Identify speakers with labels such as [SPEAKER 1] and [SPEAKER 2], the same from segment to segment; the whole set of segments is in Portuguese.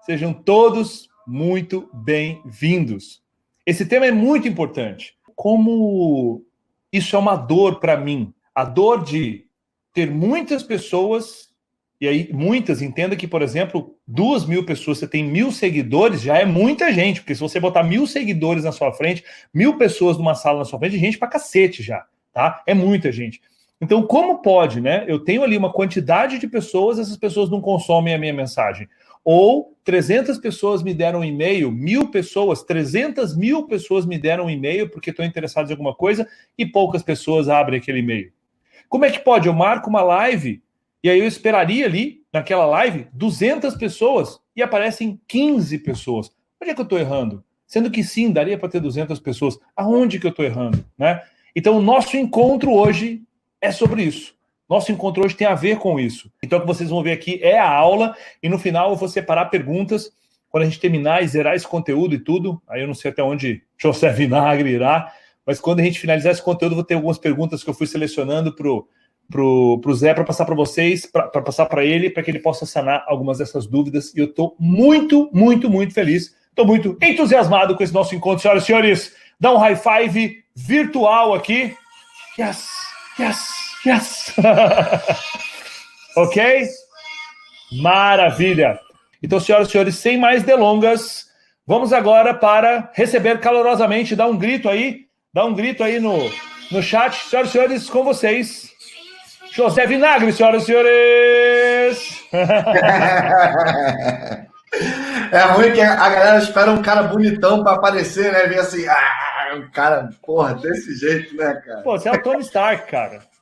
[SPEAKER 1] Sejam todos muito bem-vindos. Esse tema é muito importante. Como isso é uma dor para mim, a dor de ter muitas pessoas, e aí muitas, entenda que, por exemplo, 2.000 pessoas, você tem 1.000 seguidores, já é muita gente, porque se você botar 1.000 seguidores na sua frente, 1.000 pessoas numa sala na sua frente, gente pra cacete já, tá? É muita gente. Então, como pode, né? Eu tenho ali uma quantidade de pessoas, essas pessoas não consomem a minha mensagem. Ou 300 pessoas me deram um e-mail, 1.000 pessoas, 300.000 pessoas me deram um e-mail porque estão interessadas em alguma coisa e poucas pessoas abrem aquele e-mail. Como é que pode? Eu marco uma live e aí eu esperaria ali, naquela live, 200 pessoas e aparecem 15 pessoas. Onde é que eu estou errando? Sendo que sim, daria para ter 200 pessoas. Aonde que eu estou errando? Né? Então, o nosso encontro hoje é sobre isso. Nosso encontro hoje tem a ver com isso. Então, o que vocês vão ver aqui é a aula, e no final eu vou separar perguntas. Quando a gente terminar e zerar esse conteúdo e tudo, aí eu não sei até onde José Vinagre irá, mas quando a gente finalizar esse conteúdo, eu vou ter algumas perguntas que eu fui selecionando pro Zé para passar para vocês, para passar para ele, para que ele possa sanar algumas dessas dúvidas. E eu estou muito, muito, muito feliz. Estou muito entusiasmado com esse nosso encontro, senhoras e senhores. Dá um high five virtual aqui. Yes, yes. Yes! Ok? Maravilha! Então, senhoras e senhores, sem mais delongas, vamos agora para receber calorosamente, dá um grito aí no chat. Senhoras e senhores, com vocês, José Vinagre, senhoras e senhores!
[SPEAKER 2] É ruim que a galera espera um cara bonitão para aparecer, né? Vem assim, um cara, porra, desse jeito, né, cara?
[SPEAKER 1] Pô, você é o Tony Stark, cara.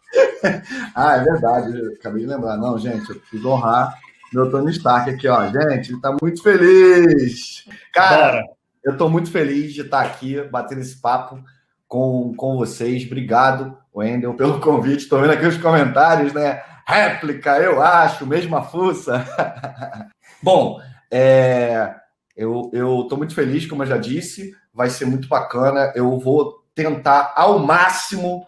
[SPEAKER 2] É verdade, eu acabei de lembrar. Não, gente, eu preciso honrar meu Tony Stark aqui, ó. Gente, ele tá muito feliz. Cara, Bora. Eu tô muito feliz de estar aqui, batendo esse papo com vocês. Obrigado, Wendel, pelo convite. Tô vendo aqui os comentários, né? Réplica, eu acho, mesma fuça. Bom, eu tô muito feliz, como eu já disse. Vai ser muito bacana. Eu vou tentar ao máximo...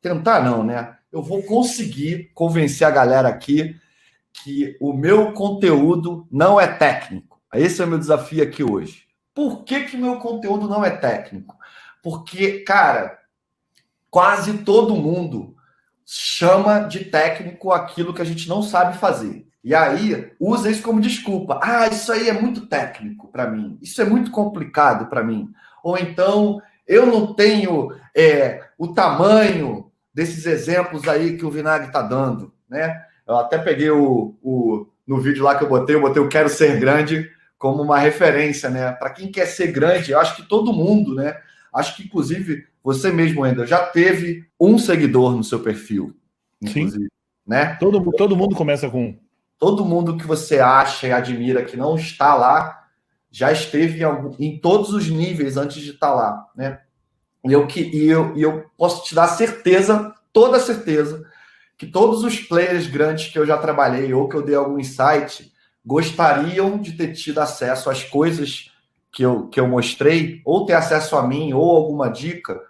[SPEAKER 2] Tentar não, né? Eu vou conseguir convencer a galera aqui que o meu conteúdo não é técnico. Esse é o meu desafio aqui hoje. Por que meu conteúdo não é técnico? Porque, cara, quase todo mundo chama de técnico aquilo que a gente não sabe fazer. E aí, usa isso como desculpa. Isso aí é muito técnico para mim. Isso é muito complicado para mim. Ou então, eu não tenho o tamanho desses exemplos aí que o Vinagre está dando, né? Eu até peguei no vídeo lá que eu botei o Quero Ser Grande como uma referência, né? Para quem quer ser grande, eu acho que todo mundo, né? Acho que, inclusive, você mesmo, ainda já teve um seguidor no seu perfil, inclusive, sim, né?
[SPEAKER 1] Todo mundo começa com um.
[SPEAKER 2] Todo mundo que você acha e admira que não está lá, já esteve em todos os níveis antes de estar lá, né? E eu posso te dar certeza, toda certeza, que todos os players grandes que eu já trabalhei ou que eu dei algum insight gostariam de ter tido acesso às coisas que eu mostrei, ou ter acesso a mim, ou alguma dica,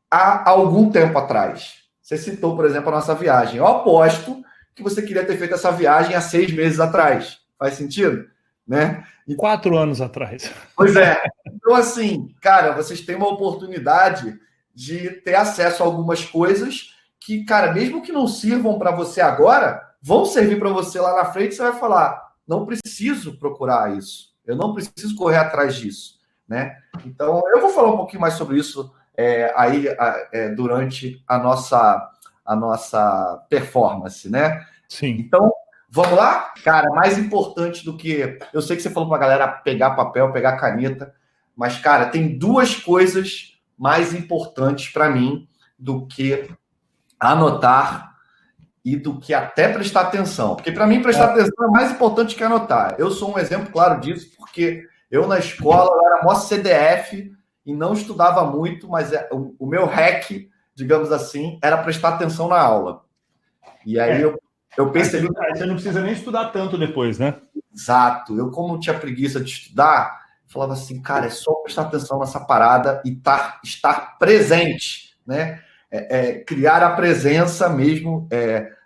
[SPEAKER 2] há algum tempo atrás. Você citou, por exemplo, a nossa viagem. Eu aposto que você queria ter feito essa viagem há 6 meses atrás. Faz sentido? Né?
[SPEAKER 1] 4 anos atrás.
[SPEAKER 2] Pois é. Então, assim, cara, vocês têm uma oportunidade de ter acesso a algumas coisas que, cara, mesmo que não sirvam para você agora, vão servir para você lá na frente. Você vai falar, não preciso procurar isso. Eu não preciso correr atrás disso, né? Então, eu vou falar um pouquinho mais sobre isso durante a nossa performance, né?
[SPEAKER 1] Sim.
[SPEAKER 2] Então, vamos lá? Cara, mais importante do que... Eu sei que você falou para a galera pegar papel, pegar caneta, mas, cara, tem 2 coisas mais importantes para mim do que anotar e do que até prestar atenção. Porque, para mim, prestar atenção é mais importante que anotar. Eu sou um exemplo claro disso, porque eu, na escola, eu era mó CDF e não estudava muito, mas o meu hack, digamos assim, era prestar atenção na aula. E aí eu percebi...
[SPEAKER 1] Você não precisa nem estudar tanto depois, né?
[SPEAKER 2] Exato. Eu, como tinha preguiça de estudar, falava assim, cara, é só prestar atenção nessa parada e estar presente, né? Criar a presença mesmo,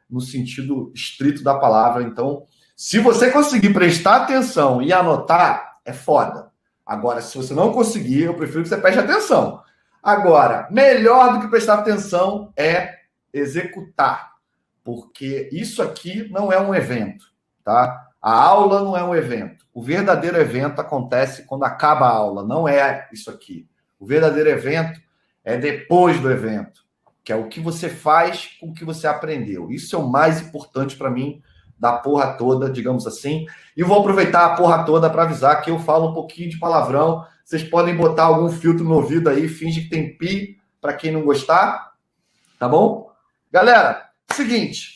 [SPEAKER 2] no sentido estrito da palavra. Então, Se você conseguir prestar atenção e anotar, é foda. Agora, se você não conseguir, eu prefiro que você preste atenção. Agora, melhor do que prestar atenção é executar. Porque isso aqui não é um evento, tá? A aula não é um evento. O verdadeiro evento acontece quando acaba a aula, não é isso aqui. O verdadeiro evento é depois do evento, que é o que você faz com o que você aprendeu. Isso é o mais importante para mim da porra toda, digamos assim. E vou aproveitar a porra toda para avisar que eu falo um pouquinho de palavrão. Vocês podem botar algum filtro no ouvido aí, finge que tem pi, para quem não gostar, tá bom? Galera, seguinte,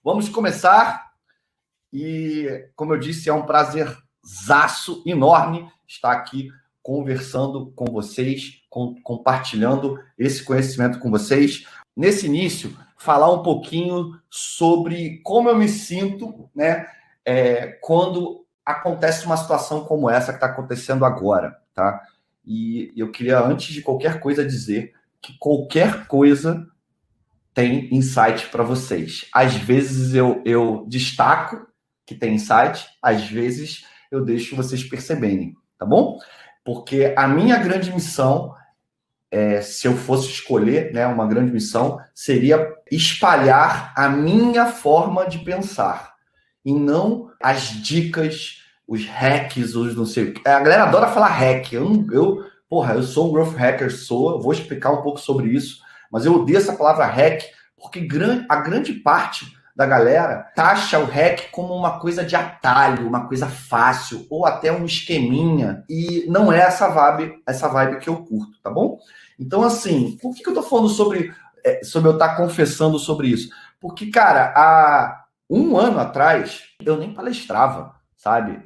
[SPEAKER 2] vamos começar. E, como eu disse, é um prazerzaço enorme estar aqui conversando com vocês, compartilhando esse conhecimento com vocês. Nesse início, falar um pouquinho sobre como eu me sinto, né, quando acontece uma situação como essa que está acontecendo agora, tá? E eu queria, antes de qualquer coisa, dizer que qualquer coisa tem insight para vocês. Às vezes eu destaco que tem insight, às vezes eu deixo vocês perceberem, tá bom? Porque a minha grande missão, se eu fosse escolher, né, uma grande missão, seria espalhar a minha forma de pensar, e não as dicas, os hacks, os não sei o que. A galera adora falar hack. Eu sou um growth hacker, eu vou explicar um pouco sobre isso, mas eu odeio essa palavra hack, porque a grande parte da galera taxa o hack como uma coisa de atalho, uma coisa fácil, ou até um esqueminha, e não é essa vibe que eu curto, tá bom? Então, assim, por que eu tô falando sobre eu estar confessando sobre isso? Porque, cara, há um ano atrás, eu nem palestrava, sabe?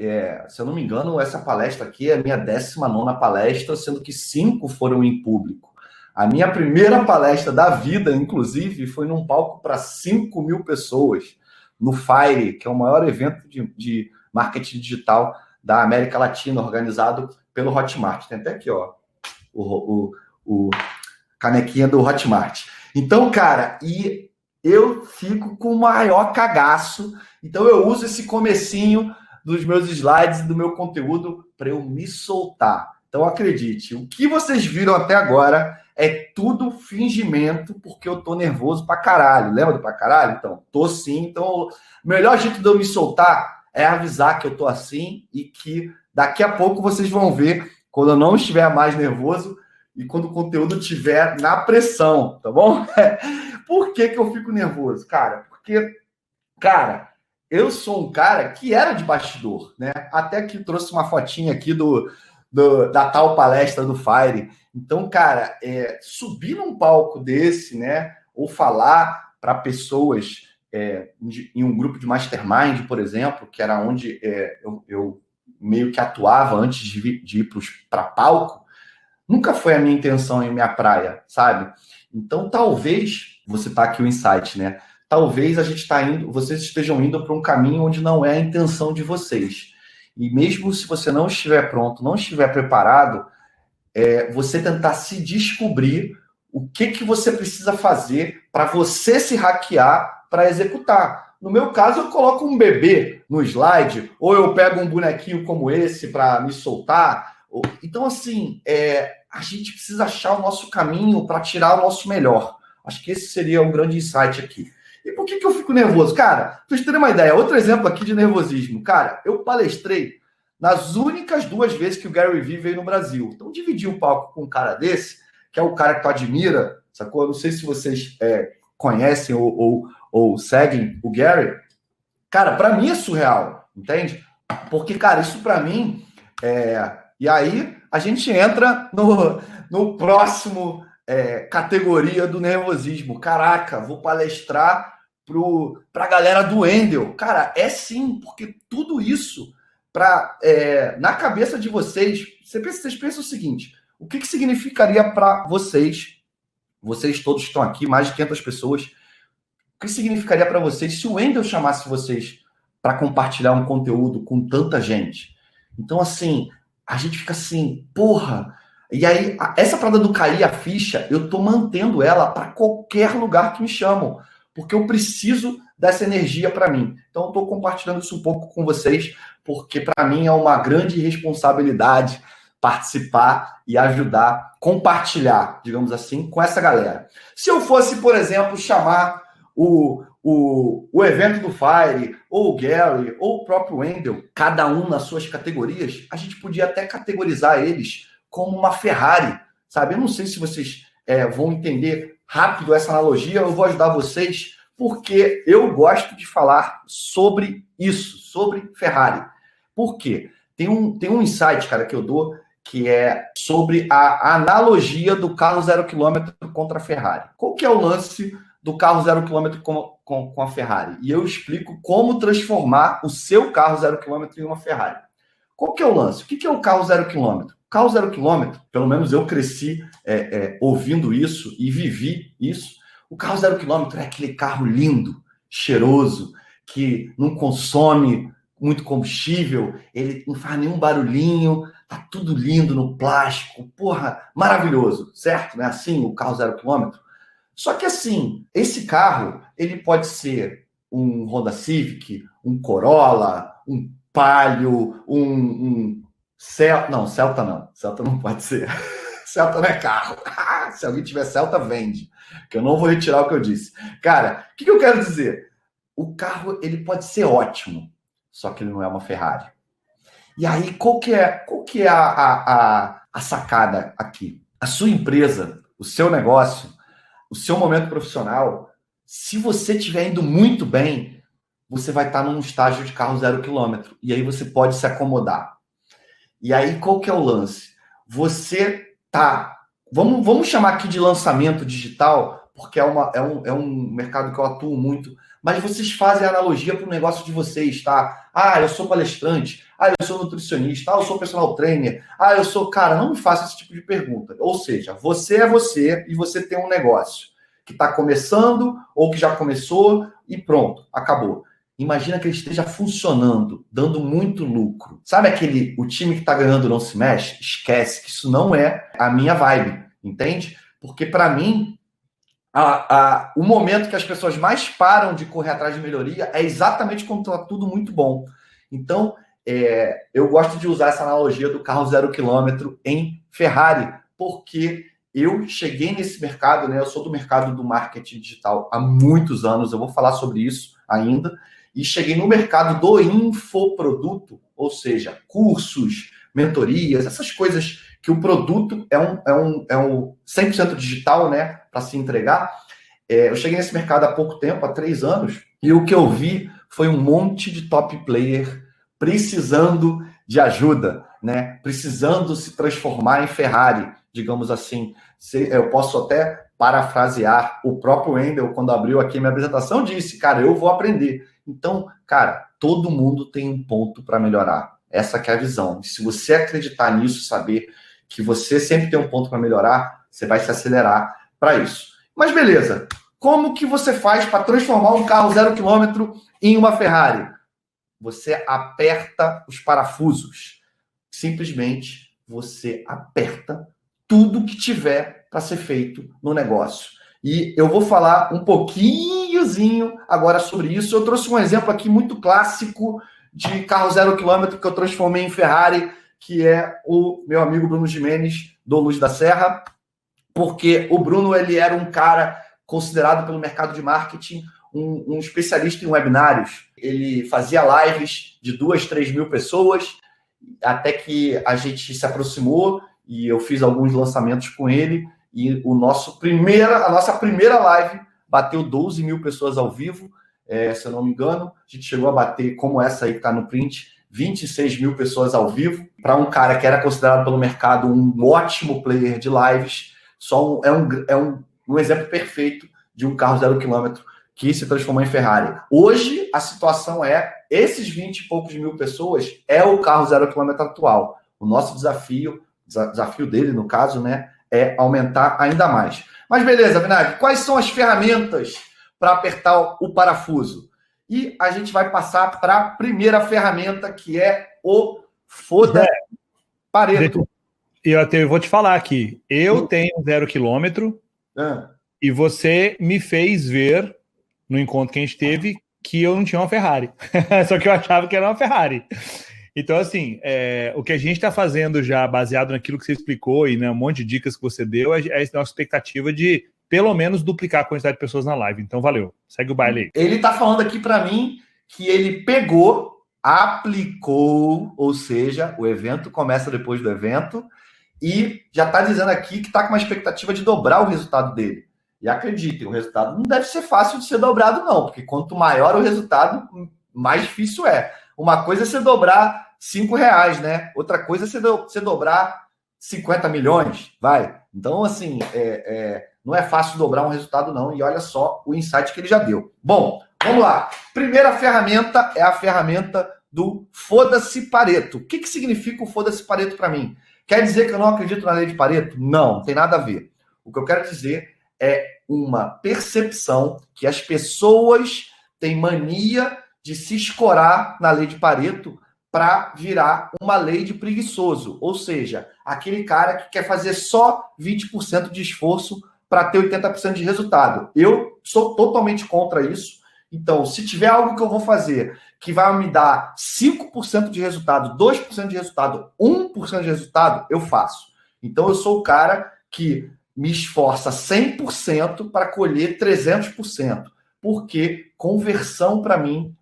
[SPEAKER 2] Se eu não me engano, essa palestra aqui é a minha 19ª palestra, sendo que 5 foram em público. A minha primeira palestra da vida, inclusive, foi num palco para 5.000 pessoas, no FIRE, que é o maior evento de marketing digital da América Latina, organizado pelo Hotmart. Tem até aqui, ó, o canequinha do Hotmart. Então, cara, e eu fico com o maior cagaço. Então, eu uso esse comecinho dos meus slides e do meu conteúdo para eu me soltar. Então, acredite, o que vocês viram até agora é tudo fingimento, porque eu tô nervoso pra caralho. Lembra do pra caralho? Então, tô sim. Então, o melhor jeito de eu me soltar é avisar que eu tô assim e que daqui a pouco vocês vão ver quando eu não estiver mais nervoso e quando o conteúdo estiver na pressão, tá bom? Por que eu fico nervoso? Cara, porque, cara, eu sou um cara que era de bastidor, né? Até que trouxe uma fotinha aqui da tal palestra do FIRE. Então, cara, subir num palco desse, né, ou falar para pessoas em um grupo de mastermind, por exemplo, que era onde eu meio que atuava antes de ir para palco, nunca foi a minha intenção e minha praia, sabe? Então, talvez, vou citar aqui o insight, né? Talvez vocês estejam indo para um caminho onde não é a intenção de vocês. E mesmo se você não estiver pronto, não estiver preparado, você tentar se descobrir o que você precisa fazer para você se hackear para executar. No meu caso, eu coloco um bebê no slide, ou eu pego um bonequinho como esse para me soltar. Então, assim, a gente precisa achar o nosso caminho para tirar o nosso melhor. Acho que esse seria um grande insight aqui. E por que eu fico nervoso? Cara, pra vocês terem uma ideia, outro exemplo aqui de nervosismo. Cara, eu palestrei nas únicas 2 vezes que o Gary Vee veio no Brasil. Então, dividir o palco com um cara desse, que é o cara que tu admira, sacou? Eu não sei se vocês conhecem ou seguem o Gary. Cara, para mim é surreal, entende? Porque, cara, isso para mim E aí a gente entra no próximo categoria do nervosismo. Caraca, vou palestrar para a galera do Endel. Cara, sim, porque tudo isso na cabeça de vocês pensam o seguinte: o que significaria para vocês todos que estão aqui, mais de 500 pessoas, o que significaria para vocês se o Endel chamasse vocês para compartilhar um conteúdo com tanta gente? Então, assim, a gente fica assim, porra. E aí, essa parada do cair a ficha, eu tô mantendo ela para qualquer lugar que me chamam. porque eu preciso dessa energia para mim. Então, eu estou compartilhando isso um pouco com vocês, porque para mim é uma grande responsabilidade participar e ajudar, compartilhar, digamos assim, com essa galera. Se eu fosse, por exemplo, chamar o evento do Fire, ou o Gary, ou o próprio Wendel, cada um nas suas categorias, a gente podia até categorizar eles como uma Ferrari, sabe? Eu não sei se vocês vão entender rápido essa analogia, eu vou ajudar vocês, porque eu gosto de falar sobre isso, sobre Ferrari. Por quê? Tem um insight, cara, que eu dou, que é sobre a analogia do carro 0 km contra a Ferrari. Qual que é o lance do carro 0 km com a Ferrari? E eu explico como transformar o seu carro 0 km em uma Ferrari. Qual que é o lance? O que é o carro 0 km? O carro 0 km, pelo menos eu cresci ouvindo isso e vivi isso. O carro 0 km é aquele carro lindo, cheiroso, que não consome muito combustível, ele não faz nenhum barulhinho, tá tudo lindo no plástico, porra, maravilhoso, certo? Né? Assim, o carro 0 km. Só que assim, esse carro, ele pode ser um Honda Civic, um Corolla, um Palio, um Celta. Não, Celta não. Celta não pode ser. Celta não é carro. Se alguém tiver Celta, vende. Que eu não vou retirar o que eu disse. Cara, o que eu quero dizer? O carro, ele pode ser ótimo, só que ele não é uma Ferrari. E aí, qual que é a sacada aqui? A sua empresa, o seu negócio, o seu momento profissional, se você estiver indo muito bem, você vai estar num estágio de carro 0 km. E aí você pode se acomodar. E aí, qual que é o lance? Você tá... Vamos chamar aqui de lançamento digital, porque é um mercado que eu atuo muito, mas vocês fazem analogia para o negócio de vocês, tá? Ah, eu sou palestrante. Ah, eu sou nutricionista. Ah, eu sou personal trainer. Ah, eu sou... Cara, não me faça esse tipo de pergunta. Ou seja, você é você e você tem um negócio que está começando ou que já começou e pronto, acabou. Imagina que ele esteja funcionando, dando muito lucro. Sabe o time que está ganhando não se mexe? Esquece, que isso não é a minha vibe, entende? Porque para mim, o momento que as pessoas mais param de correr atrás de melhoria é exatamente quando está tudo muito bom. Então, eu gosto de usar essa analogia do carro 0 km em Ferrari, porque eu cheguei nesse mercado, né? Eu sou do mercado do marketing digital há muitos anos, eu vou falar sobre isso ainda, e cheguei no mercado do infoproduto, ou seja, cursos, mentorias, essas coisas que o produto é um 100% digital, né, para se entregar. Eu cheguei nesse mercado há pouco tempo, há 3 anos, e o que eu vi foi um monte de top player precisando de ajuda, né, precisando se transformar em Ferrari, digamos assim. Eu posso até parafrasear o próprio Wendel, quando abriu aqui a minha apresentação, disse, cara, eu vou aprender. Então, cara, todo mundo tem um ponto para melhorar. Essa que é a visão. E se você acreditar nisso, saber que você sempre tem um ponto para melhorar, você vai se acelerar para isso. Mas beleza, como que você faz para transformar um carro 0 km em uma Ferrari? Você aperta os parafusos. Simplesmente você aperta tudo que tiver para ser feito no negócio. E eu vou falar um pouquinhozinho agora sobre isso. Eu trouxe um exemplo aqui muito clássico de carro 0 km que eu transformei em Ferrari, que é o meu amigo Bruno Gimenez, do Luz da Serra, porque o Bruno, ele era um cara considerado pelo mercado de marketing um especialista em webinários. Ele fazia lives de 2, 3 mil pessoas, até que a gente se aproximou e eu fiz alguns lançamentos com ele, e a nossa primeira live bateu 12 mil pessoas ao vivo, se eu não me engano. A gente chegou a bater, como essa aí que está no print, 26 mil pessoas ao vivo. Para um cara que era considerado pelo mercado um ótimo player de lives, é um exemplo perfeito de um carro 0 km que se transformou em Ferrari. Hoje, a situação esses 20 e poucos mil pessoas é o carro 0 km atual. O nosso desafio dele, no caso, né, é aumentar ainda mais. Mas beleza, Vinagre, quais são as ferramentas para apertar o parafuso? E a gente vai passar para a primeira ferramenta, que é o Foda Pareto.
[SPEAKER 1] Eu vou te falar aqui. Eu tenho 0 km e você me fez ver no encontro que a gente teve que eu não tinha uma Ferrari. Só que eu achava que era uma Ferrari. Então, assim, o que a gente está fazendo já, baseado naquilo que você explicou e, né, um monte de dicas que você deu, é a nossa expectativa de, pelo menos, duplicar a quantidade de pessoas na live. Então, valeu. Segue o baile aí.
[SPEAKER 2] Ele está falando aqui para mim que ele pegou, aplicou, ou seja, o evento começa depois do evento, e já está dizendo aqui que está com uma expectativa de dobrar o resultado dele. E acreditem, o resultado não deve ser fácil de ser dobrado, não, porque quanto maior o resultado, mais difícil é. Uma coisa é você dobrar R$5, né? Outra coisa é você dobrar 50 milhões, vai. Então, assim, não é fácil dobrar um resultado, não. E olha só o insight que ele já deu. Bom, vamos lá. Primeira ferramenta é a ferramenta do Foda-se Pareto. O que significa o Foda-se Pareto para mim? Quer dizer que eu não acredito na lei de Pareto? Não tem nada a ver. O que eu quero dizer é uma percepção que as pessoas têm mania de se escorar na lei de Pareto para virar uma lei de preguiçoso. Ou seja, aquele cara que quer fazer só 20% de esforço para ter 80% de resultado. Eu sou totalmente contra isso. Então, se tiver algo que eu vou fazer que vai me dar 5% de resultado, 2% de resultado, 1% de resultado, eu faço. Então, eu sou o cara que me esforça 100% para colher 300%. Porque conversão, para mim,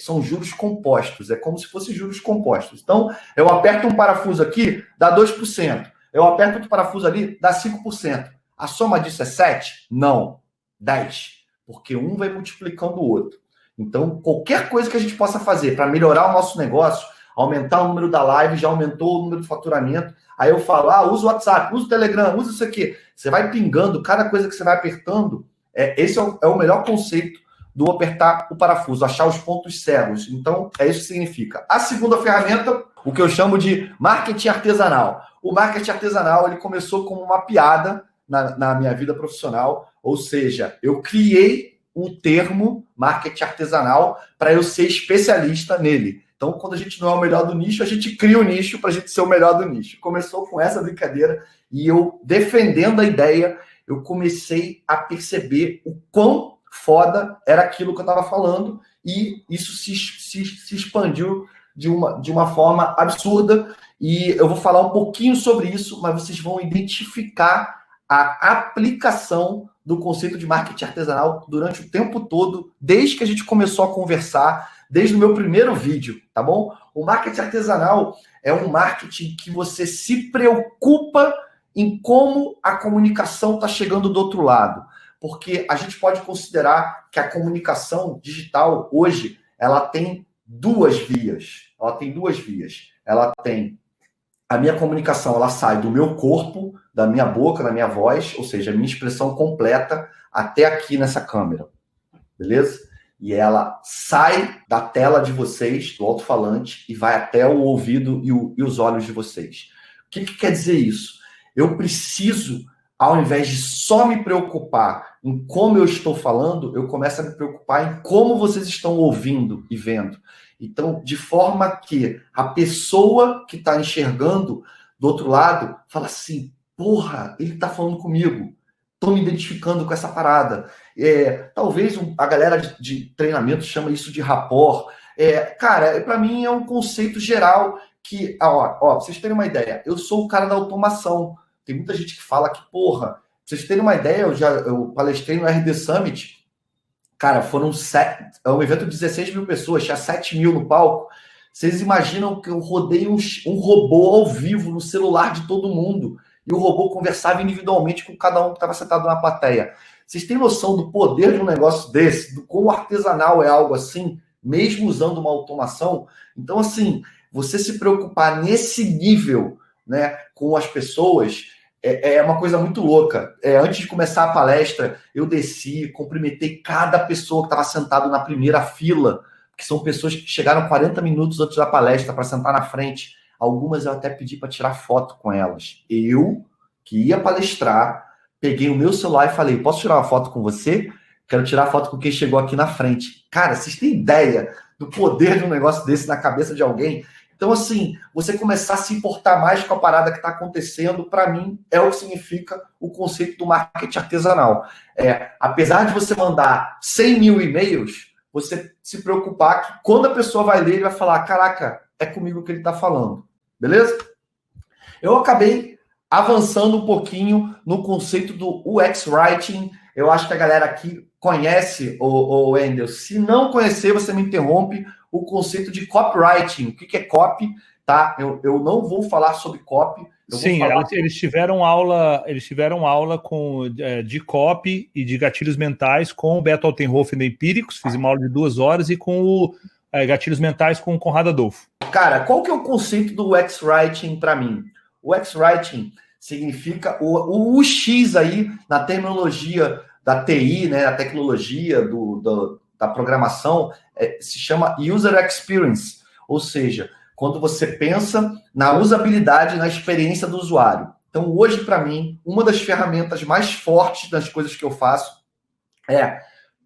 [SPEAKER 2] são juros compostos. É como se fosse juros compostos. Então, eu aperto um parafuso aqui, dá 2%. Eu aperto outro parafuso ali, dá 5%. A soma disso é 7? Não. 10. Porque um vai multiplicando o outro. Então, qualquer coisa que a gente possa fazer para melhorar o nosso negócio, aumentar o número da live, já aumentou o número de faturamento. Aí eu falo, usa o WhatsApp, usa o Telegram, usa isso aqui. Você vai pingando, cada coisa que você vai apertando, esse é o melhor conceito do apertar o parafuso, achar os pontos cegos. Então, é isso que significa. A segunda ferramenta, o que eu chamo de marketing artesanal. O marketing artesanal, ele começou como uma piada na minha vida profissional, ou seja, eu criei o termo marketing artesanal para eu ser especialista nele. Então, quando a gente não é o melhor do nicho, a gente cria o nicho para a gente ser o melhor do nicho. Começou com essa brincadeira e eu, defendendo a ideia, eu comecei a perceber o quão foda era aquilo que eu estava falando e isso se expandiu de uma forma absurda e eu vou falar um pouquinho sobre isso, mas vocês vão identificar a aplicação do conceito de marketing artesanal durante o tempo todo, desde que a gente começou a conversar, desde o meu primeiro vídeo, tá bom? O marketing artesanal é um marketing que você se preocupa em como a comunicação está chegando do outro lado. Porque a gente pode considerar que a comunicação digital, hoje, ela tem duas vias. Ela tem a minha comunicação, ela sai do meu corpo, da minha boca, da minha voz, ou seja, a minha expressão completa até aqui nessa câmera. Beleza? E ela sai da tela de vocês, do alto-falante, e vai até o ouvido e os olhos de vocês. O que quer dizer isso? Eu preciso, ao invés de só me preocupar em como eu estou falando, eu começo a me preocupar em como vocês estão ouvindo e vendo. Então, de forma que a pessoa que está enxergando do outro lado fala assim, porra, ele está falando comigo. Estou me identificando com essa parada. Talvez a galera de treinamento chama isso de rapport. Cara, para mim é um conceito geral que, pra vocês terem uma ideia, eu sou o cara da automação. Tem muita gente que fala que, porra, pra vocês terem uma ideia, eu palestrei no RD Summit, cara, é um evento de 16 mil pessoas, tinha 7 mil no palco. Vocês imaginam que eu rodei um robô ao vivo no celular de todo mundo e o robô conversava individualmente com cada um que estava sentado na plateia. Vocês têm noção do poder de um negócio desse, do como artesanal é algo assim, mesmo usando uma automação? Então, assim, você se preocupar nesse nível, né, com as pessoas, é uma coisa muito louca. Antes de começar a palestra, eu desci, cumprimentei cada pessoa que estava sentado na primeira fila, que são pessoas que chegaram 40 minutos antes da palestra para sentar na frente. Algumas eu até pedi para tirar foto com elas. Eu, que ia palestrar, peguei o meu celular e falei, posso tirar uma foto com você? Quero tirar foto com quem chegou aqui na frente. Cara, vocês têm ideia do poder de um negócio desse na cabeça de alguém? Então, assim, você começar a se importar mais com a parada que está acontecendo, para mim, é o que significa o conceito do marketing artesanal. Apesar de você mandar 100 mil e-mails, você se preocupar que quando a pessoa vai ler, ele vai falar, caraca, é comigo que ele está falando. Beleza? Eu acabei avançando um pouquinho no conceito do UX Writing. Eu acho que a galera aqui conhece, o Wendel. Se não conhecer, você me interrompe. O conceito de copywriting. O que é copy? Tá? Eu não vou falar sobre copy.
[SPEAKER 1] Sim, eles tiveram aula de copy e de gatilhos mentais com o Beto Altenhofen da Empíricos. Fiz uma aula de 2 horas e com o gatilhos mentais com o Conrado Adolfo.
[SPEAKER 2] Cara, qual que é o conceito do UX Writing para mim? O UX Writing significa o X aí na terminologia da TI, né, a tecnologia da programação, se chama User Experience, ou seja, quando você pensa na usabilidade, na experiência do usuário. Então, hoje, para mim, uma das ferramentas mais fortes das coisas que eu faço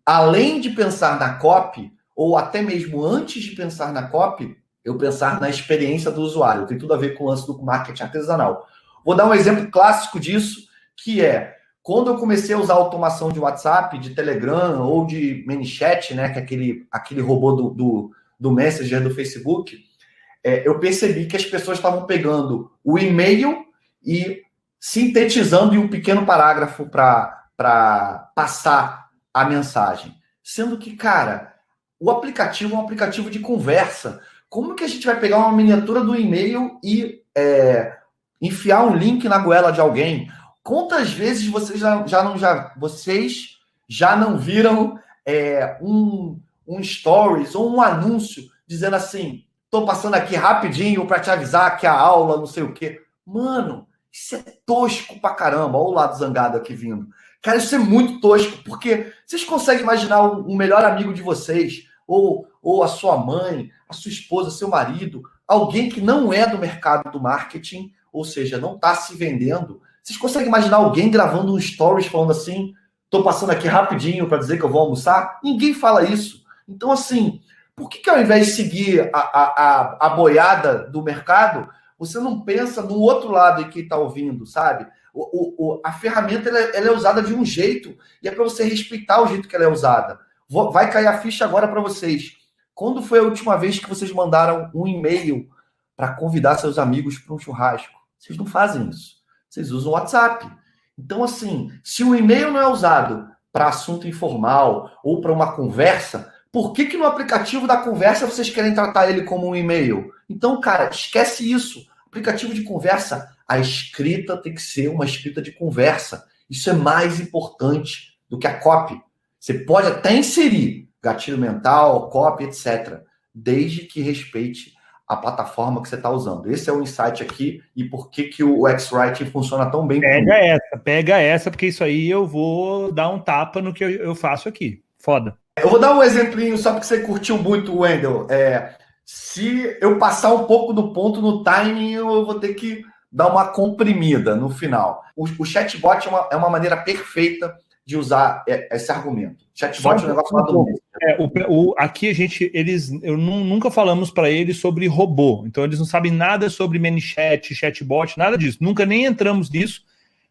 [SPEAKER 2] além de pensar na copy, ou até mesmo antes de pensar na copy, eu pensar na experiência do usuário. Tem tudo a ver com o lance do marketing artesanal. Vou dar um exemplo clássico disso, que é quando eu comecei a usar automação de WhatsApp, de Telegram ou de ManyChat, né, que é aquele robô do Messenger do Facebook, eu percebi que as pessoas estavam pegando o e-mail e sintetizando em um pequeno parágrafo para passar a mensagem. Sendo que, cara, o aplicativo é um aplicativo de conversa. Como que a gente vai pegar uma miniatura do e-mail e enfiar um link na goela de alguém? Quantas vezes vocês já não viram um stories ou um anúncio dizendo assim, tô passando aqui rapidinho para te avisar que a aula não sei o quê. Mano, isso é tosco pra caramba. Olha o lado zangado aqui vindo. Cara, isso é muito tosco, porque vocês conseguem imaginar um melhor amigo de vocês, ou a sua mãe, a sua esposa, seu marido, alguém que não é do mercado do marketing, ou seja, não está se vendendo. Vocês conseguem imaginar alguém gravando um stories falando assim, tô passando aqui rapidinho para dizer que eu vou almoçar? Ninguém fala isso. Então, assim, por que ao invés de seguir a boiada do mercado, você não pensa no outro lado em que está ouvindo, sabe? A ferramenta ela é usada de um jeito e é para você respeitar o jeito que ela é usada. Vai cair a ficha agora para vocês. Quando foi a última vez que vocês mandaram um e-mail para convidar seus amigos para um churrasco? Vocês não fazem isso. Vocês usam o WhatsApp. Então, assim, se o e-mail não é usado para assunto informal ou para uma conversa, por que no aplicativo da conversa vocês querem tratar ele como um e-mail? Então, cara, esquece isso. Aplicativo de conversa, a escrita tem que ser uma escrita de conversa. Isso é mais importante do que a copy. Você pode até inserir gatilho mental, copy, etc., desde que respeite a plataforma que você está usando. Esse é o insight aqui e por que o UX-Writing funciona tão bem.
[SPEAKER 1] Pega essa, porque isso aí eu vou dar um tapa no que eu faço aqui. Foda.
[SPEAKER 2] Eu vou dar um exemplinho só porque você curtiu muito, Wendel. Se eu passar um pouco do ponto no timing, eu vou ter que dar uma comprimida no final. O chatbot é uma maneira perfeita de usar esse argumento. Chatbot é um negócio lá do
[SPEAKER 1] aqui nunca falamos para eles sobre robô, então eles não sabem nada sobre ManyChat, chatbot, nada disso. Nunca nem entramos nisso.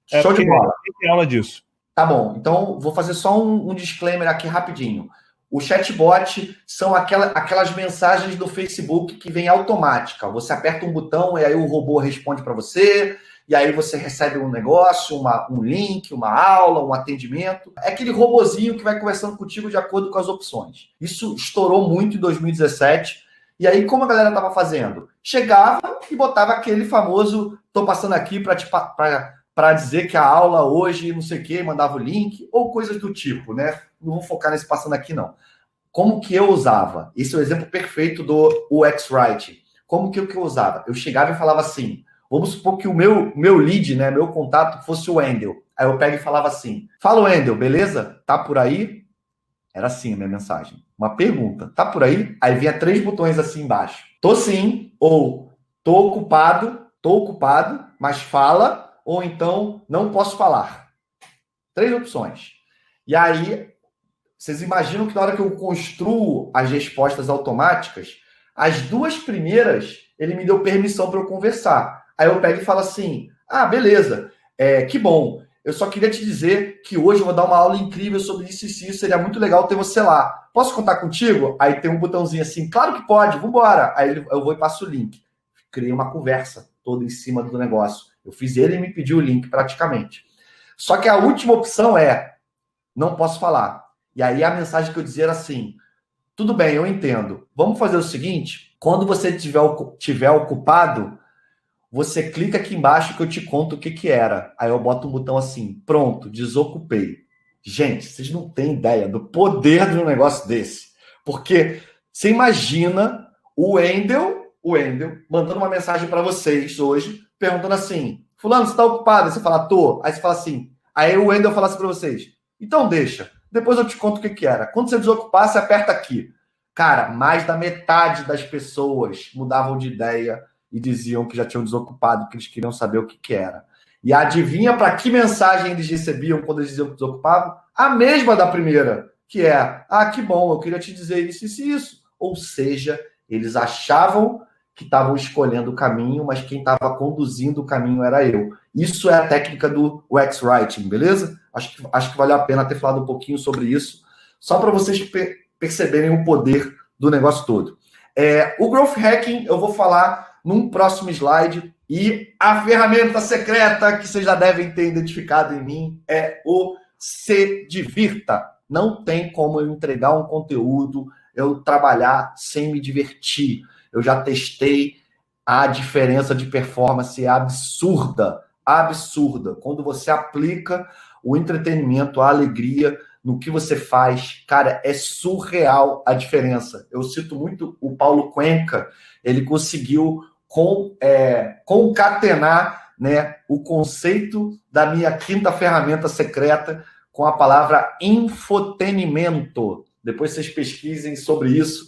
[SPEAKER 2] Show de bola.
[SPEAKER 1] Tem aula disso.
[SPEAKER 2] Tá bom, então vou fazer só um disclaimer aqui rapidinho. O chatbot são aquelas mensagens do Facebook que vem automática. Você aperta um botão e aí o robô responde para você, e aí você recebe um negócio, um link, uma aula, um atendimento. É aquele robozinho que vai conversando contigo de acordo com as opções. Isso estourou muito em 2017. E aí, como a galera estava fazendo? Chegava e botava aquele famoso, tô passando aqui para dizer que a aula hoje, não sei o quê, mandava o link, ou coisas do tipo, né? Não vou focar nesse passando aqui, não. Como que eu usava? Esse é o exemplo perfeito do UX-Writing. Como que eu usava? Eu chegava e falava assim, vamos supor que o meu lead, né, meu contato fosse o Wendel. Aí eu pego e falava assim, fala Wendel, beleza? Tá por aí? Era assim a minha mensagem. Uma pergunta, tá por aí? Aí vinha 3 botões assim embaixo. Tô sim, ou tô ocupado, mas fala, ou então não posso falar. 3 opções. E aí, vocês imaginam que na hora que eu construo as respostas automáticas, As 2 primeiras, ele me deu permissão para eu conversar. Aí eu pego e falo assim, beleza, que bom. Eu só queria te dizer que hoje eu vou dar uma aula incrível sobre isso e isso. Seria muito legal ter você lá. Posso contar contigo? Aí tem um botãozinho assim, claro que pode, vambora. Aí eu vou e passo o link. Criei uma conversa toda em cima do negócio. Eu fiz ele e me pediu o link praticamente. Só que a última opção não posso falar. E aí a mensagem que eu dizia era assim, tudo bem, eu entendo. Vamos fazer o seguinte, quando você estiver ocupado, você clica aqui embaixo que eu te conto o que era. Aí eu boto um botão assim, pronto, desocupei. Gente, vocês não têm ideia do poder de um negócio desse. Porque você imagina o Wendel, mandando uma mensagem para vocês hoje, perguntando assim, fulano, você está ocupado? Aí você fala, tô. Aí você fala assim, aí o Wendel fala assim para vocês, então deixa, depois eu te conto o que era. Quando você desocupar, você aperta aqui. Cara, mais da metade das pessoas mudavam de ideia e diziam que já tinham desocupado, que eles queriam saber o que era. E adivinha para que mensagem eles recebiam quando eles diziam que desocupavam? A mesma da primeira, que é, que bom, eu queria te dizer isso, isso e isso. Ou seja, eles achavam que estavam escolhendo o caminho, mas quem estava conduzindo o caminho era eu. Isso é a técnica do UX Writing, beleza? Acho que valeu a pena ter falado um pouquinho sobre isso, só para vocês perceberem o poder do negócio todo. O Growth Hacking eu vou falar num próximo slide, e a ferramenta secreta que vocês já devem ter identificado em mim é o Se Divirta. Não tem como eu entregar um conteúdo, eu trabalhar sem me divertir. Eu já testei, a diferença de performance é absurda, absurda. Quando você aplica o entretenimento, a alegria no que você faz, cara, é surreal a diferença. Eu cito muito o Paulo Cuenca, ele conseguiu concatenar, né, o conceito da minha quinta ferramenta secreta com a palavra infotenimento. Depois vocês pesquisem sobre isso.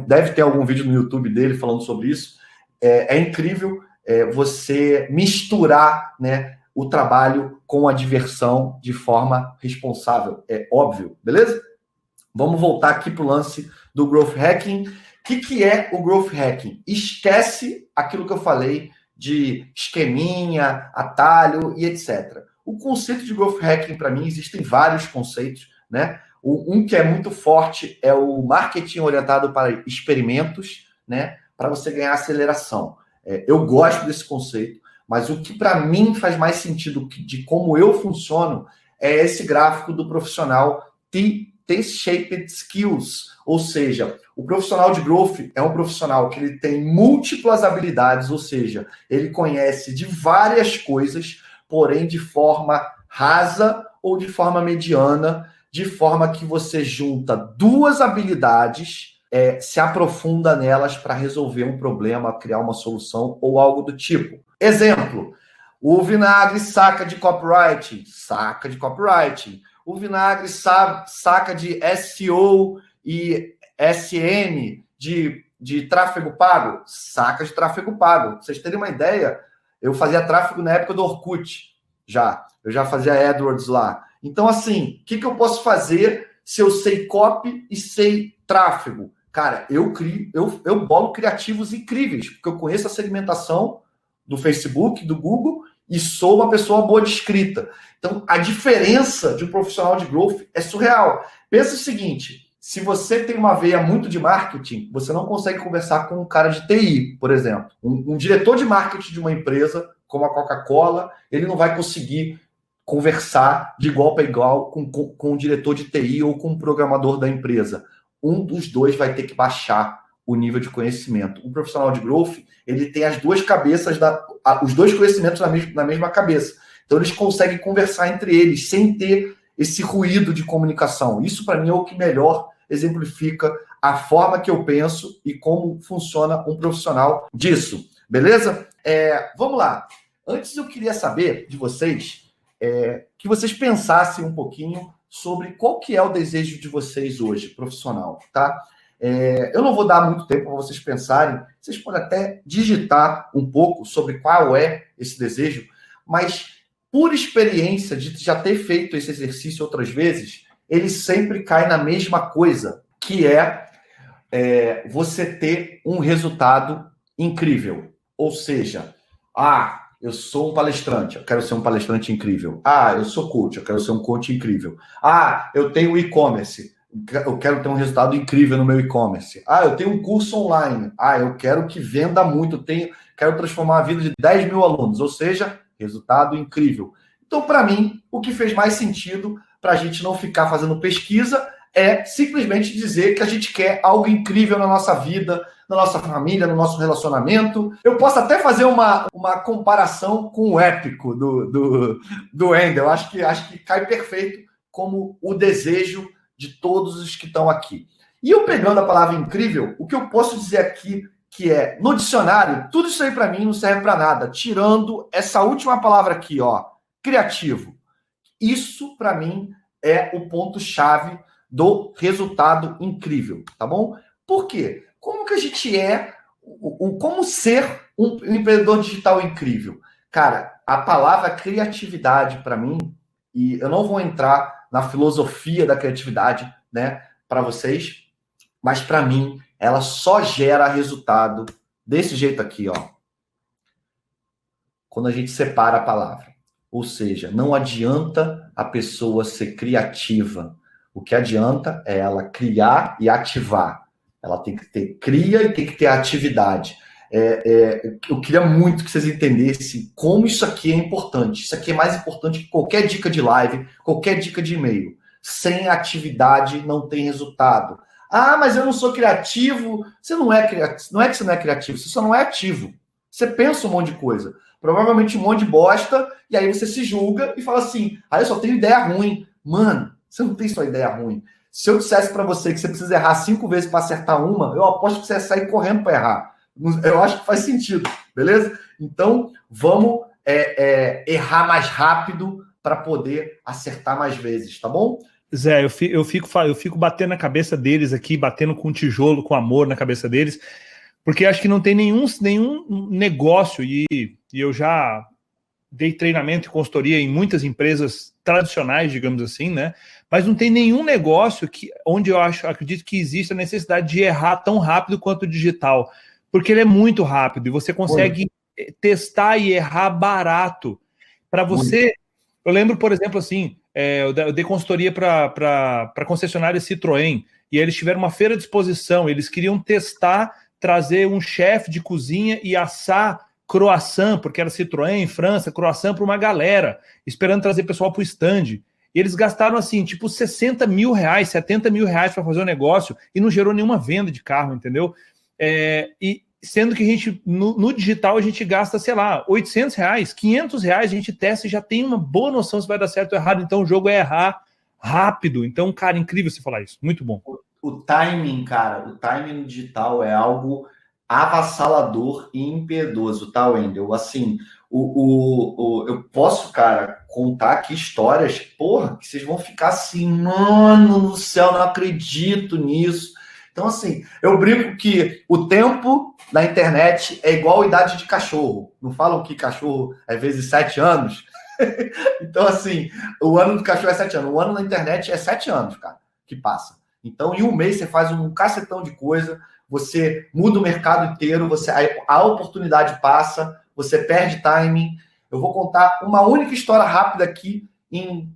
[SPEAKER 2] Deve ter algum vídeo no YouTube dele falando sobre isso. É incrível você misturar, né, o trabalho com a diversão de forma responsável. É óbvio, beleza? Vamos voltar aqui para o lance do Growth Hacking. O que é o Growth Hacking? Esquece aquilo que eu falei de esqueminha, atalho e etc. O conceito de Growth Hacking, para mim, existem vários conceitos, né? Um que é muito forte é o marketing orientado para experimentos, né? Para você ganhar aceleração. Eu gosto desse conceito, mas o que para mim faz mais sentido de como eu funciono é esse gráfico do profissional T-shaped skills, ou seja, o profissional de growth é um profissional que ele tem múltiplas habilidades, ou seja, ele conhece de várias coisas, porém de forma rasa ou de forma mediana, de forma que você junta 2 habilidades, se aprofunda nelas para resolver um problema, criar uma solução ou algo do tipo. Exemplo, o Vinagre saca de copywriting. O Vinagre saca de SEO e SM, de tráfego pago. Saca de tráfego pago. Pra vocês terem uma ideia, eu fazia tráfego na época do Orkut. Eu já fazia AdWords lá. Então, assim, o que eu posso fazer se eu sei copy e sei tráfego? Cara, eu bolo criativos incríveis, porque eu conheço a segmentação do Facebook, do Google, e sou uma pessoa boa de escrita. Então, a diferença de um profissional de growth é surreal. Pensa o seguinte, se você tem uma veia muito de marketing, você não consegue conversar com um cara de TI, por exemplo. Um diretor de marketing de uma empresa, como a Coca-Cola, ele não vai conseguir conversar de igual para igual com um diretor de TI ou com um programador da empresa. Um dos dois vai ter que baixar o nível de conhecimento. Um profissional de growth, ele tem as 2 cabeças, os 2 conhecimentos na mesma cabeça. Então, eles conseguem conversar entre eles, sem ter esse ruído de comunicação. Isso, para mim, é o que melhor exemplifica a forma que eu penso e como funciona um profissional disso. Beleza? Vamos lá. Antes, eu queria saber de vocês que vocês pensassem um pouquinho sobre qual que é o desejo de vocês hoje, profissional, tá? Eu não vou dar muito tempo para vocês pensarem, vocês podem até digitar um pouco sobre qual é esse desejo, mas por experiência de já ter feito esse exercício outras vezes, ele sempre cai na mesma coisa, que é você ter um resultado incrível. Ou seja, eu sou um palestrante, eu quero ser um palestrante incrível. Eu sou coach, eu quero ser um coach incrível. Eu tenho e-commerce, eu quero ter um resultado incrível no meu e-commerce. Eu tenho um curso online, eu quero que venda muito, quero transformar a vida de 10 mil alunos, ou seja, resultado incrível. Então, para mim, o que fez mais sentido para a gente não ficar fazendo pesquisa é simplesmente dizer que a gente quer algo incrível na nossa vida, na nossa família, no nosso relacionamento. Eu posso até fazer uma comparação com o épico do Wendel. Acho que cai perfeito como o desejo de todos os que estão aqui. E eu pegando a palavra incrível, o que eu posso dizer aqui que é, no dicionário, tudo isso aí para mim não serve para nada, tirando essa última palavra aqui, criativo. Isso, para mim, é o ponto-chave do resultado incrível, tá bom? Por quê? Como que a gente como ser um empreendedor digital incrível? Cara, a palavra criatividade, para mim, e eu não vou entrar na filosofia da criatividade, né, para vocês, mas para mim, ela só gera resultado desse jeito aqui, quando a gente separa a palavra. Ou seja, não adianta a pessoa ser criativa. O que adianta é ela criar e ativar. Ela tem que ter cria e tem que ter atividade. Eu queria muito que vocês entendessem como isso aqui é importante. Isso aqui é mais importante que qualquer dica de live, qualquer dica de e-mail. Sem atividade não tem resultado. Mas eu não sou criativo. Você não é criativo. Não é que você não é criativo, você só não é ativo. Você pensa um monte de coisa. Provavelmente um monte de bosta, e aí você se julga e fala assim, eu só tenho ideia ruim. Mano, você não tem só ideia ruim. Se eu dissesse para você que você precisa errar 5 vezes para acertar uma, eu aposto que você ia sair correndo para errar. Eu acho que faz sentido, beleza? Então, vamos errar mais rápido para poder acertar mais vezes, tá bom?
[SPEAKER 1] Zé, eu fico batendo na cabeça deles aqui, batendo com tijolo, com amor na cabeça deles, porque acho que não tem nenhum negócio, e eu já dei treinamento e consultoria em muitas empresas tradicionais, digamos assim, né? Mas não tem nenhum negócio onde eu acredito que existe a necessidade de errar tão rápido quanto o digital, porque ele é muito rápido e você consegue testar e errar barato. Para você, eu lembro, por exemplo, assim, eu dei consultoria para concessionária Citroën, e eles tiveram uma feira de exposição, eles queriam testar, trazer um chefe de cozinha e assar croissant, porque era Citroën, França, croissant para uma galera, esperando trazer pessoal para o stand. E eles gastaram, assim, tipo 60 mil reais, 70 mil reais para fazer o negócio e não gerou nenhuma venda de carro, entendeu? E sendo que a gente, no digital, a gente gasta, sei lá, 800 reais, 500 reais, a gente testa e já tem uma boa noção se vai dar certo ou errado. Então, o jogo é errar rápido. Então, cara, incrível você falar isso. Muito bom.
[SPEAKER 2] O timing, cara, o timing no digital é algo avassalador e impiedoso, tá, Wendel? Assim, eu posso, cara, contar aqui histórias, porra, que vocês vão ficar assim, mano do céu, não acredito nisso. Então, assim, eu brinco que o tempo na internet é igual a idade de cachorro. Não falam que cachorro é vezes 7 anos? Então, assim, o ano do cachorro é 7 anos. O ano na internet é 7 anos, cara, que passa. Então, em um mês, você faz um cacetão de coisa, você muda o mercado inteiro, a oportunidade passa, você perde timing. Eu vou contar uma única história rápida aqui em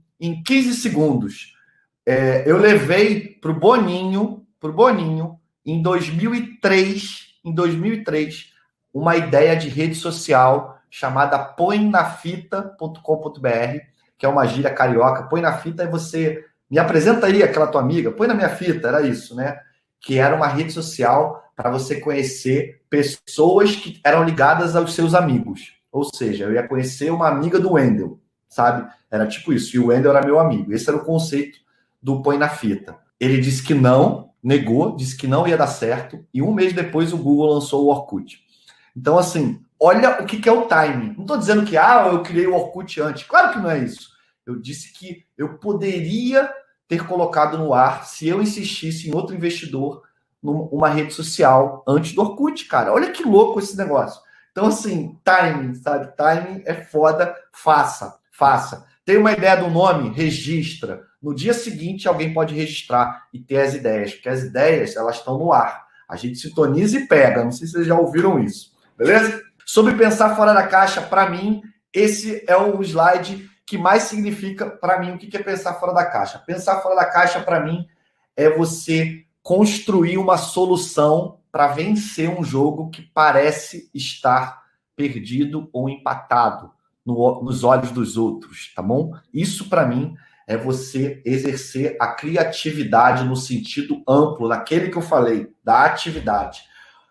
[SPEAKER 2] 15 segundos. Eu levei para o Boninho, em 2003, uma ideia de rede social chamada põenafita.com.br, que é uma gíria carioca. Põe na fita e você... Me apresenta aí aquela tua amiga, põe na minha fita, era isso, né? Que era uma rede social para você conhecer pessoas que eram ligadas aos seus amigos. Ou seja, eu ia conhecer uma amiga do Wendel, sabe? Era tipo isso, e o Wendel era meu amigo. Esse era o conceito do Põe na Fita. Ele disse que não, negou, disse que não ia dar certo, e um mês depois o Google lançou o Orkut. Então, assim, olha o que é o timing. Não estou dizendo que, eu criei o Orkut antes. Claro que não é isso. Eu disse que eu poderia ter colocado no ar se eu insistisse em outro investidor numa rede social antes do Orkut, cara. Olha que louco esse negócio. Então, assim, timing, sabe? Timing é foda. Faça. Tem uma ideia do nome? Registra. No dia seguinte, alguém pode registrar e ter as ideias, porque as ideias, elas estão no ar. A gente sintoniza e pega. Não sei se vocês já ouviram isso. Beleza? Sobre pensar fora da caixa, para mim, esse é o slide que mais significa para mim o que é pensar fora da caixa. Pensar fora da caixa, para mim, é você construir uma solução para vencer um jogo que parece estar perdido ou empatado nos olhos dos outros, tá bom? Isso, para mim, é você exercer a criatividade no sentido amplo, daquele que eu falei, da atividade.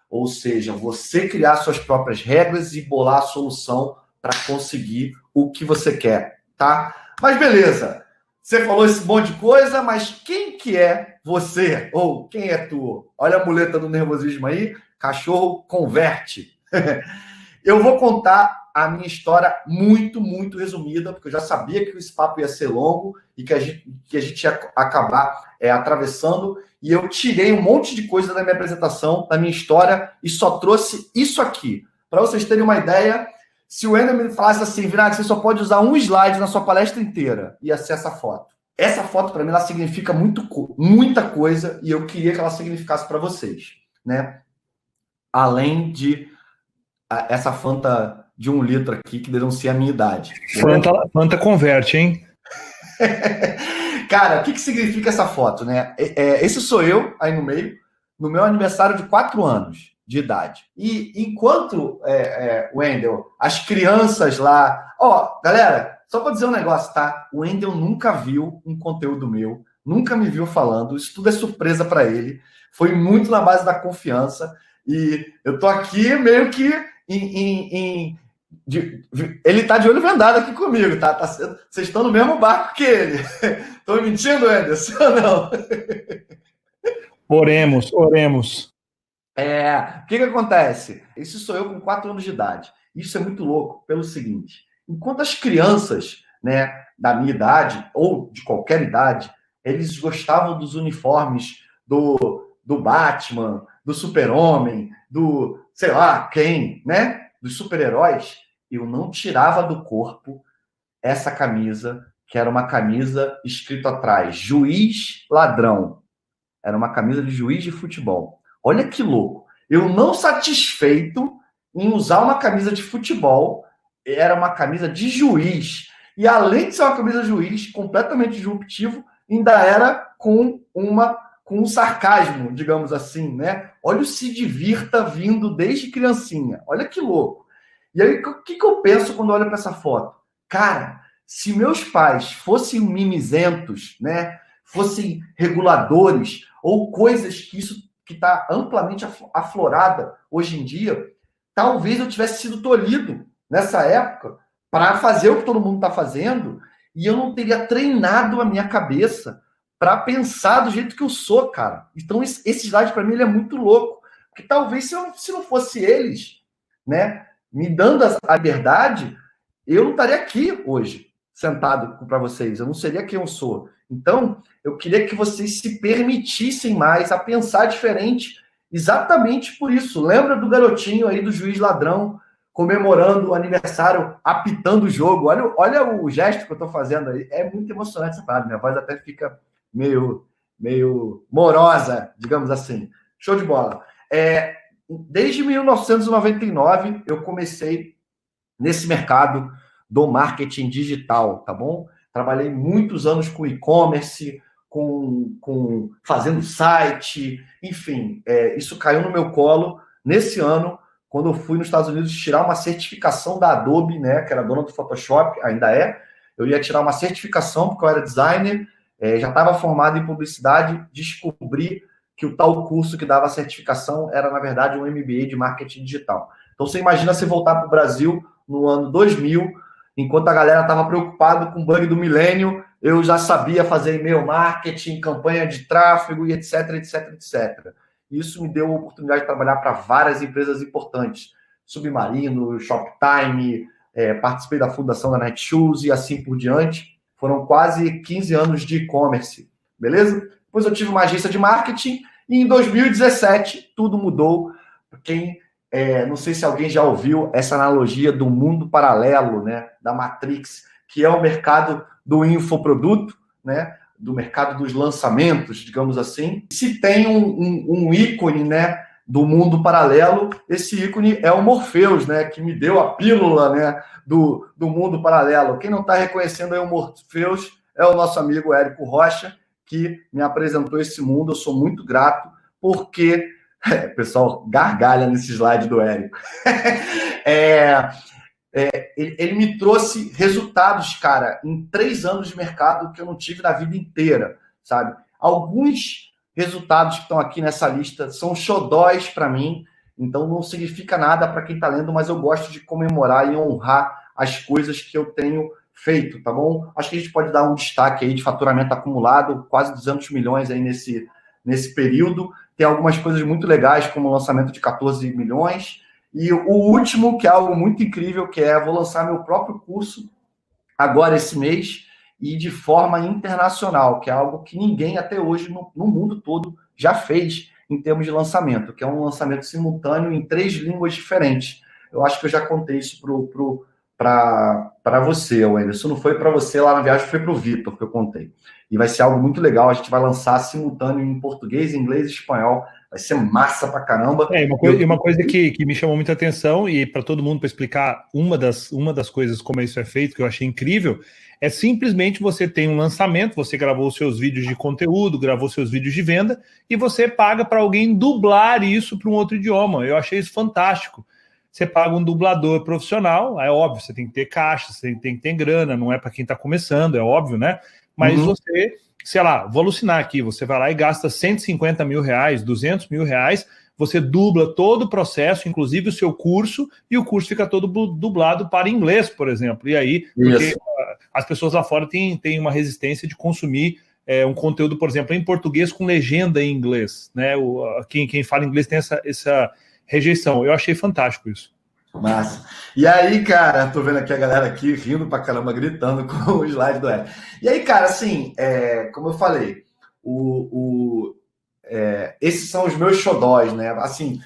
[SPEAKER 2] Ou seja, você criar suas próprias regras e bolar a solução para conseguir o que você quer, tá? Mas beleza, você falou esse monte de coisa, mas quem que é você? Ou quem é tu? Olha a muleta do nervosismo aí, cachorro converte. Eu vou contar a minha história muito, muito resumida, porque eu já sabia que esse papo ia ser longo e que a gente ia acabar atravessando, e eu tirei um monte de coisa da minha apresentação, da minha história, e só trouxe isso aqui. Para vocês terem uma ideia, se o Wendel me falasse assim, Vinagre, você só pode usar um slide na sua palestra inteira, ia ser essa foto. Essa foto, para mim, ela significa muita coisa, e eu queria que ela significasse para vocês, né? Além de essa Fanta de 1 litro aqui, que denuncia a minha idade.
[SPEAKER 1] Fanta converte, hein?
[SPEAKER 2] Cara, o que significa essa foto, né? Esse sou eu, aí no meio, no meu aniversário de 4 anos de idade. E enquanto, Wendel, as crianças lá... Ó, galera, só para dizer um negócio, tá? O Wendel nunca viu um conteúdo meu, nunca me viu falando, isso tudo é surpresa para ele. Foi muito na base da confiança. E eu tô aqui meio que ele tá de olho vendado aqui comigo, tá? Vocês estão no mesmo barco que ele. Tô me mentindo, Anderson, ou não?
[SPEAKER 1] Oremos.
[SPEAKER 2] O que acontece? Isso sou eu com 4 anos de idade. Isso é muito louco, pelo seguinte. Enquanto as crianças, né, da minha idade, ou de qualquer idade, eles gostavam dos uniformes do Batman, do Super-Homem, do, sei lá, quem, né? Dos super-heróis, eu não tirava do corpo essa camisa, que era uma camisa escrito atrás, juiz ladrão. Era uma camisa de juiz de futebol. Olha que louco. Eu não satisfeito em usar uma camisa de futebol, era uma camisa de juiz. E além de ser uma camisa de juiz, completamente disruptivo, ainda era com um sarcasmo, digamos assim, né? Olha o se divirta vindo desde criancinha. Olha que louco. E aí, o que eu penso quando olho para essa foto? Cara, se meus pais fossem mimizentos, né? Fossem reguladores, ou coisas que está amplamente aflorada hoje em dia, talvez eu tivesse sido tolhido nessa época para fazer o que todo mundo está fazendo, e eu não teria treinado a minha cabeça para pensar do jeito que eu sou, cara. Então, esse slide, para mim, ele é muito louco. Porque talvez, se não fosse eles, né, me dando a liberdade, eu não estaria aqui hoje, sentado para vocês. Eu não seria quem eu sou. Então, eu queria que vocês se permitissem mais a pensar diferente, exatamente por isso. Lembra do garotinho aí, do juiz ladrão, comemorando o aniversário, apitando o jogo. Olha o gesto que eu estou fazendo aí. É muito emocionante essa parada. Minha voz até fica meio morosa, digamos assim. Show de bola. Desde 1999, eu comecei nesse mercado do marketing digital, tá bom? Trabalhei muitos anos com e-commerce, com fazendo site, enfim, isso caiu no meu colo nesse ano, quando eu fui nos Estados Unidos tirar uma certificação da Adobe, né, que era dona do Photoshop, ainda é. Eu ia tirar uma certificação, porque eu era designer, já estava formado em publicidade, descobri que o tal curso que dava a certificação era, na verdade, um MBA de marketing digital. Então, você imagina você voltar para o Brasil no ano 2000, enquanto a galera estava preocupada com o bug do milênio, eu já sabia fazer e-mail marketing, campanha de tráfego e etc, etc, etc. Isso me deu a oportunidade de trabalhar para várias empresas importantes. Submarino, Shoptime, participei da fundação da Netshoes e assim por diante. Foram quase 15 anos de e-commerce, beleza? Depois eu tive uma agência de marketing e em 2017 tudo mudou. Não sei se alguém já ouviu essa analogia do mundo paralelo, né, da Matrix, que é o mercado do infoproduto, né, do mercado dos lançamentos, digamos assim. Se tem um ícone, né, do mundo paralelo, esse ícone é o Morpheus, né? Que me deu a pílula, né? Do mundo paralelo. Quem não está reconhecendo aí o Morpheus é o nosso amigo Érico Rocha, que me apresentou esse mundo. Eu sou muito grato, porque... pessoal, gargalha nesse slide do Érico. Ele me trouxe resultados, cara, em 3 anos de mercado que eu não tive na vida inteira, sabe? Alguns resultados que estão aqui nessa lista são xodóis para mim, então não significa nada para quem está lendo, mas eu gosto de comemorar e honrar as coisas que eu tenho feito, tá bom? Acho que a gente pode dar um destaque aí de faturamento acumulado, quase 200 milhões aí nesse período. Tem algumas coisas muito legais, como o lançamento de 14 milhões. E o último, que é algo muito incrível, que é vou lançar meu próprio curso agora esse mês e de forma internacional, que é algo que ninguém até hoje no mundo todo já fez em termos de lançamento, que é um lançamento simultâneo em 3 línguas diferentes. Eu acho que eu já contei isso para você, Wender. Isso não foi para você lá na viagem, foi para o Vitor que eu contei. E vai ser algo muito legal. A gente vai lançar simultâneo em português, inglês e espanhol. Vai ser massa pra caramba.
[SPEAKER 1] Uma coisa que me chamou muita atenção, e para todo mundo, para explicar uma das coisas como isso é feito, que eu achei incrível, é simplesmente você tem um lançamento, você gravou seus vídeos de conteúdo, gravou seus vídeos de venda, e você paga para alguém dublar isso para um outro idioma. Eu achei isso fantástico. Você paga um dublador profissional, é óbvio, você tem que ter caixa, você tem que ter grana, não é para quem está começando, é óbvio, né? Mas você, sei lá, vou alucinar aqui, você vai lá e gasta 150 mil reais, 200 mil reais, você dubla todo o processo, inclusive o seu curso, e o curso fica todo dublado para inglês, por exemplo. E aí, porque as pessoas lá fora têm uma resistência de consumir um conteúdo, por exemplo, em português com legenda em inglês, né? Quem fala inglês tem essa rejeição. Eu achei fantástico isso.
[SPEAKER 2] Massa. E aí, cara, tô vendo aqui a galera aqui rindo pra caramba, gritando com o slide do Érico. E aí, cara, assim, como eu falei, esses são os meus xodóis, né? Assim,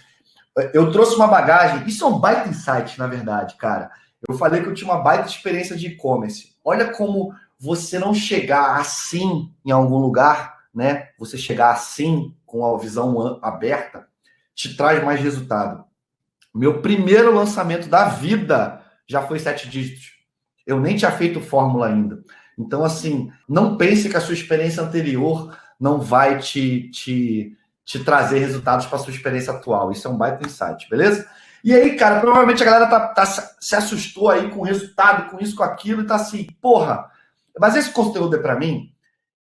[SPEAKER 2] eu trouxe uma bagagem, isso é um baita insight, na verdade, cara. Eu falei que eu tinha uma baita experiência de e-commerce. Olha como você não chegar assim em algum lugar, né? Você chegar assim, com a visão aberta, te traz mais resultado. Meu primeiro lançamento da vida já foi 7 dígitos. Eu nem tinha feito fórmula ainda. Então, assim, não pense que a sua experiência anterior não vai te trazer resultados para a sua experiência atual. Isso é um baita insight, beleza? E aí, cara, provavelmente a galera se assustou aí com o resultado, com isso, com aquilo, e tá assim, porra, mas esse conteúdo é para mim?